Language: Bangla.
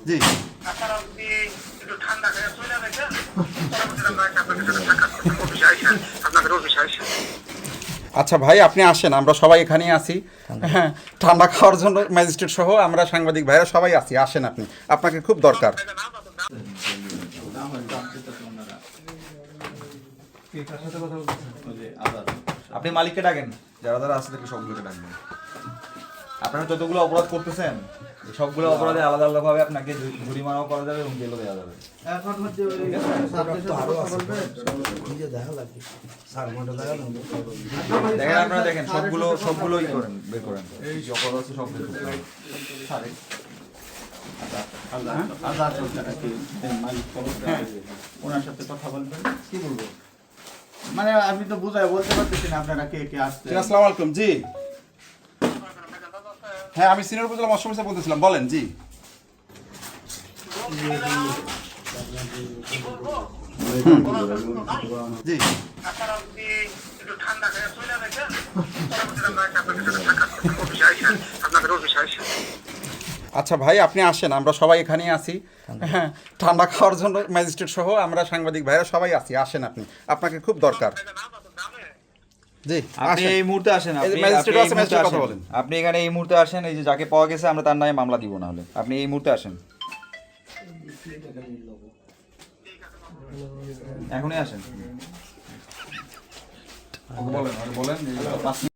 জি আচ্ছা ভাই, আপনি আসেন, আমরা সবাই এখানেই আছি। হ্যাঁ, ঠান্ডা খাওয়ার জন্য ম্যাজিস্ট্রেট সহ আমরা সাংবাদিক ভাইরা সবাই আছি। আসেন আপনি, আপনাকে খুব দরকার। আপনি মালিককে ডাকেন, যারা যারা আছে তাদেরকে সবগুলোকে ডাকবেন। আপনারা যতগুলো অপরাধ করতেছেন এই সবগুলো অপরাধে আলাদা আলাদা ভাবে আপনাকে জরিমানাও করা যাবে এবং জেলও দেওয়া যাবে। দেখেন, আপনারা দেখেন, সবগুলোই করেন, বের করেন, এই যে অপরাধ আছে সব বের করতে হবে। ওনার সাথে কথা বলবেন, কি বলবো মানে আমি তো বুঝাই বলতে পারতেছি না আপনারা কে কে আসছে। আসসালামু আলাইকুম। জি হ্যাঁ, আমি সিনিয়র উপজেলা মৎস্য অফিসার বলতেছিলাম, বলেন। জি জি আচ্ছা ভাই, আপনি আসেন, আমরা সবাই এখানেই আছি। হ্যাঁ, ঠান্ডা খাওয়ার জন্য ম্যাজিস্ট্রেট সহ আমরা সাংবাদিক ভাইরা সবাই আছি। আসেন আপনি, আপনাকে খুব দরকার। জি আপনি এই মুহূর্তে আসেন, এই যে ম্যাজিস্ট্রেট আছে, ম্যাজিস্ট্রেট কথা বলেন। আপনি এখানে এই মুহূর্তে আসেন। এই যে যাকে পাওয়া গেছে আমরা তার নামে মামলা দিব, না হলে আপনি এই মুহূর্তে আসেন, এখনই আসেন। বলেন, বলেন। 5